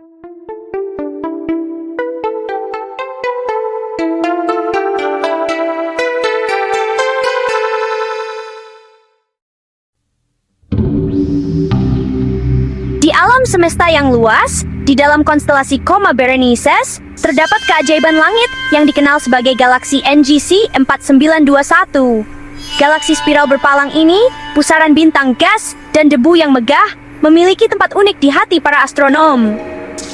Di alam semesta yang luas, di dalam konstelasi Coma Berenices, terdapat keajaiban langit yang dikenal sebagai galaksi NGC 4921. Galaksi spiral berpalang ini, pusaran bintang gas dan debu yang megah, memiliki tempat unik di hati para astronom.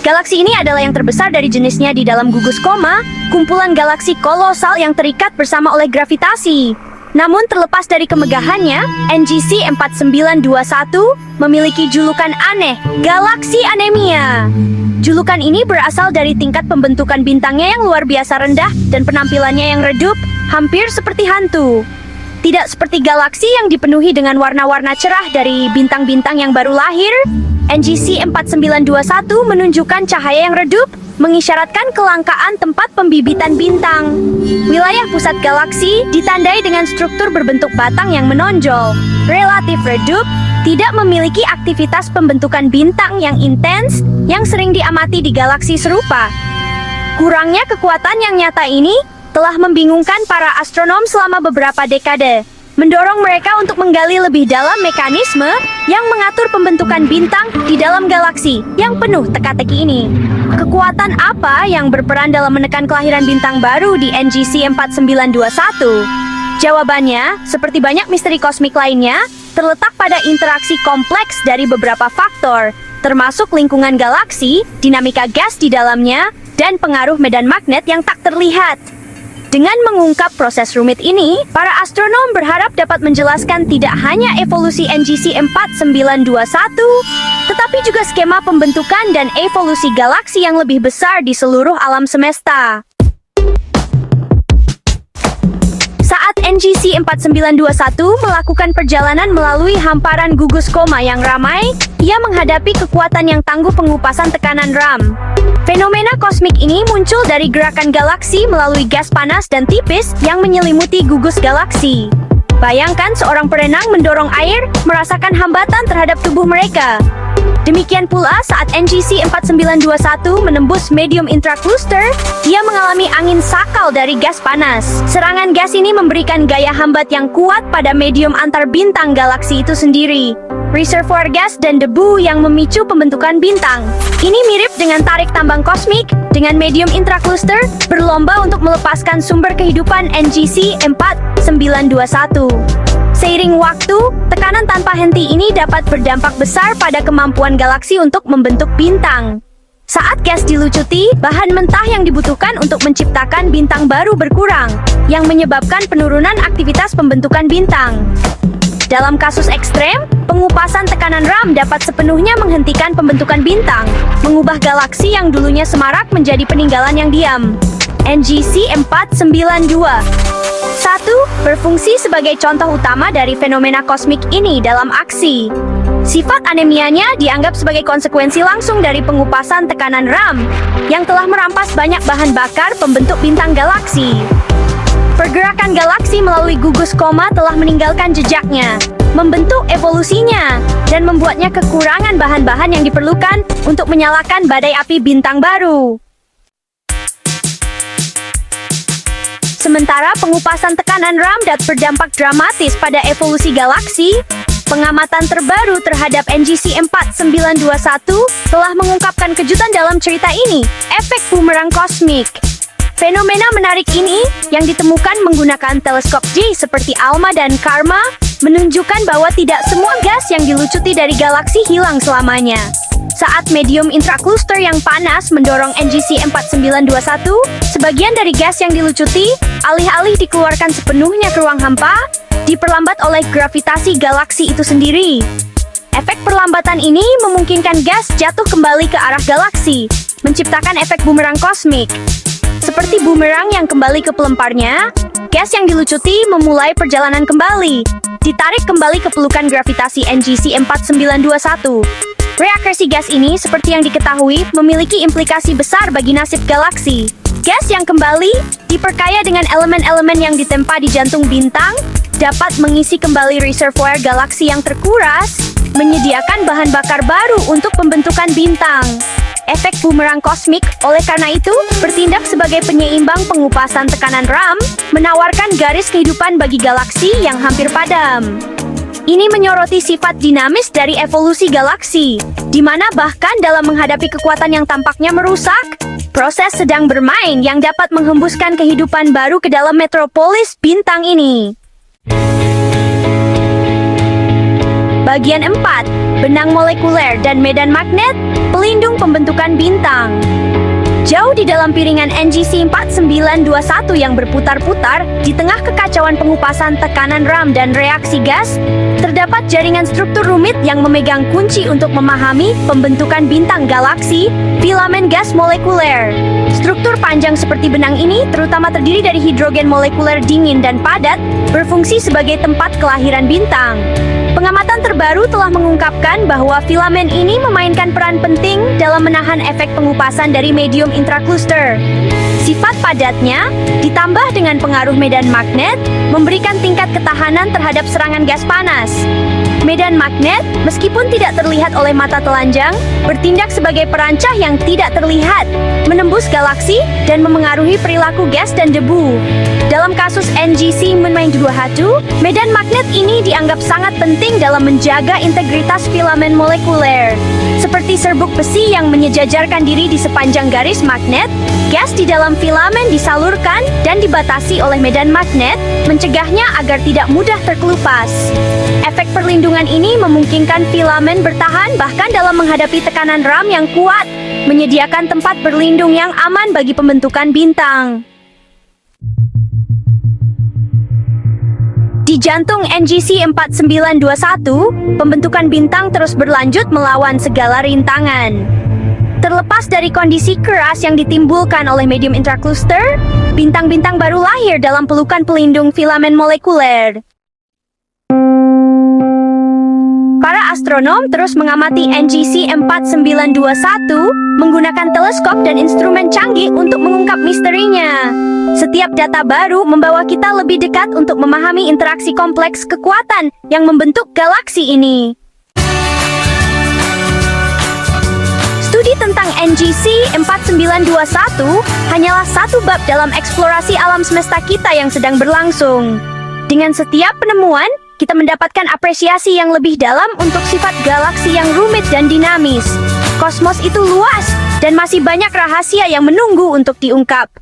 Galaksi ini adalah yang terbesar dari jenisnya di dalam gugus Coma, kumpulan galaksi kolosal yang terikat bersama oleh gravitasi. Namun terlepas dari kemegahannya, NGC 4921 memiliki julukan aneh, Galaksi Anemia. Julukan ini berasal dari tingkat pembentukan bintangnya yang luar biasa rendah dan penampilannya yang redup, hampir seperti hantu. Tidak seperti galaksi yang dipenuhi dengan warna-warna cerah dari bintang-bintang yang baru lahir, NGC 4921 menunjukkan cahaya yang redup, mengisyaratkan kelangkaan tempat pembibitan bintang. Wilayah pusat galaksi ditandai dengan struktur berbentuk batang yang menonjol, relatif redup, tidak memiliki aktivitas pembentukan bintang yang intens yang sering diamati di galaksi serupa. Kurangnya kekuatan yang nyata ini telah membingungkan para astronom selama beberapa dekade, mendorong mereka untuk menggali lebih dalam mekanisme yang mengatur pembentukan bintang di dalam galaksi yang penuh teka-teki ini. Kekuatan apa yang berperan dalam menekan kelahiran bintang baru di NGC 4921? Jawabannya, seperti banyak misteri kosmik lainnya, terletak pada interaksi kompleks dari beberapa faktor, termasuk lingkungan galaksi, dinamika gas di dalamnya, dan pengaruh medan magnet yang tak terlihat. Dengan mengungkap proses rumit ini, para astronom berharap dapat menjelaskan tidak hanya evolusi NGC 4921, tetapi juga skema pembentukan dan evolusi galaksi yang lebih besar di seluruh alam semesta. Saat NGC 4921 melakukan perjalanan melalui hamparan gugus Coma yang ramai, ia menghadapi kekuatan yang tangguh pengupasan tekanan RAM. Fenomena kosmik ini muncul dari gerakan galaksi melalui gas panas dan tipis yang menyelimuti gugus galaksi. Bayangkan seorang perenang mendorong air, merasakan hambatan terhadap tubuh mereka. Demikian pula saat NGC 4921 menembus medium intracluster, ia mengalami angin sakal dari gas panas. Serangan gas ini memberikan gaya hambat yang kuat pada medium antar bintang galaksi itu sendiri. Reservoir gas dan debu yang memicu pembentukan bintang. Ini mirip dengan tarik tambang kosmik, dengan medium intracluster berlomba untuk melepaskan sumber kehidupan NGC 4921. Seiring waktu, tekanan tanpa henti ini dapat berdampak besar pada kemampuan galaksi untuk membentuk bintang. Saat gas dilucuti, bahan mentah yang dibutuhkan untuk menciptakan bintang baru berkurang, yang menyebabkan penurunan aktivitas pembentukan bintang. Dalam kasus ekstrem, pengupasan tekanan RAM dapat sepenuhnya menghentikan pembentukan bintang, mengubah galaksi yang dulunya semarak menjadi peninggalan yang diam. NGC 492 1. Berfungsi sebagai contoh utama dari fenomena kosmik ini dalam aksi. Sifat anemianya dianggap sebagai konsekuensi langsung dari pengupasan tekanan RAM yang telah merampas banyak bahan bakar pembentuk bintang galaksi. Pergerakan galaksi melalui gugus Coma telah meninggalkan jejaknya, membentuk evolusinya, dan membuatnya kekurangan bahan-bahan yang diperlukan untuk menyalakan badai api bintang baru. Sementara pengupasan tekanan RAM dapat berdampak dramatis pada evolusi galaksi, pengamatan terbaru terhadap NGC 4921 telah mengungkapkan kejutan dalam cerita ini, efek bumerang kosmik. Fenomena menarik ini, yang ditemukan menggunakan teleskop J seperti ALMA dan KARMA, menunjukkan bahwa tidak semua gas yang dilucuti dari galaksi hilang selamanya. Saat medium intracluster yang panas mendorong NGC 4921, sebagian dari gas yang dilucuti, alih-alih dikeluarkan sepenuhnya ke ruang hampa, diperlambat oleh gravitasi galaksi itu sendiri. Efek perlambatan ini memungkinkan gas jatuh kembali ke arah galaksi, menciptakan efek bumerang kosmik. Seperti bumerang yang kembali ke pelemparnya, gas yang dilucuti memulai perjalanan kembali, ditarik kembali ke pelukan gravitasi NGC 4921. Reakresi gas ini, seperti yang diketahui, memiliki implikasi besar bagi nasib galaksi. Gas yang kembali diperkaya dengan elemen-elemen yang ditempa di jantung bintang dapat mengisi kembali reservoir galaksi yang terkuras, menyediakan bahan bakar baru untuk pembentukan bintang. Efek bumerang kosmik, oleh karena itu, bertindak sebagai penyeimbang pengupasan tekanan RAM, menawarkan garis kehidupan bagi galaksi yang hampir padam. Ini menyoroti sifat dinamis dari evolusi galaksi, di mana bahkan dalam menghadapi kekuatan yang tampaknya merusak, proses sedang bermain yang dapat menghembuskan kehidupan baru ke dalam metropolis bintang ini. Bagian 4. Benang molekuler dan medan magnet, pelindung pembentukan bintang. Jauh di dalam piringan NGC 4921 yang berputar-putar, di tengah kekacauan pengupasan tekanan RAM dan reaksi gas, terdapat jaringan struktur rumit yang memegang kunci untuk memahami pembentukan bintang galaksi, filamen gas molekuler. Struktur panjang seperti benang ini terutama terdiri dari hidrogen molekuler dingin dan padat, berfungsi sebagai tempat kelahiran bintang. Pengamatan terbaru telah mengungkapkan bahwa filamen ini memainkan peran penting dalam menahan efek pengupasan dari medium intrakluster. Sifat padatnya, ditambah dengan pengaruh medan magnet, memberikan tingkat ketahanan terhadap serangan gas panas. Medan magnet, meskipun tidak terlihat oleh mata telanjang, bertindak sebagai perancah yang tidak terlihat, menembus galaksi, dan memengaruhi perilaku gas dan debu. Dalam kasus NGC 4921, medan magnet ini dianggap sangat penting dalam menjaga integritas filamen molekuler. Seperti serbuk besi yang menyejajarkan diri di sepanjang garis magnet, gas di dalam filamen disalurkan dan dibatasi oleh medan magnet, mencegahnya agar tidak mudah terkelupas. Efek perlindungan ini memungkinkan filamen bertahan bahkan dalam menghadapi tekanan RAM yang kuat, menyediakan tempat berlindung yang aman bagi pembentukan bintang. Di jantung NGC 4921, pembentukan bintang terus berlanjut melawan segala rintangan. Terlepas dari kondisi keras yang ditimbulkan oleh medium intrakluster, bintang-bintang baru lahir dalam pelukan pelindung filamen molekuler. Para astronom terus mengamati NGC 4921 menggunakan teleskop dan instrumen canggih untuk mengungkap misterinya. Setiap data baru membawa kita lebih dekat untuk memahami interaksi kompleks kekuatan yang membentuk galaksi ini. Studi tentang NGC 4921 hanyalah satu bab dalam eksplorasi alam semesta kita yang sedang berlangsung. Dengan setiap penemuan, kita mendapatkan apresiasi yang lebih dalam untuk sifat galaksi yang rumit dan dinamis. Kosmos itu luas, dan masih banyak rahasia yang menunggu untuk diungkap.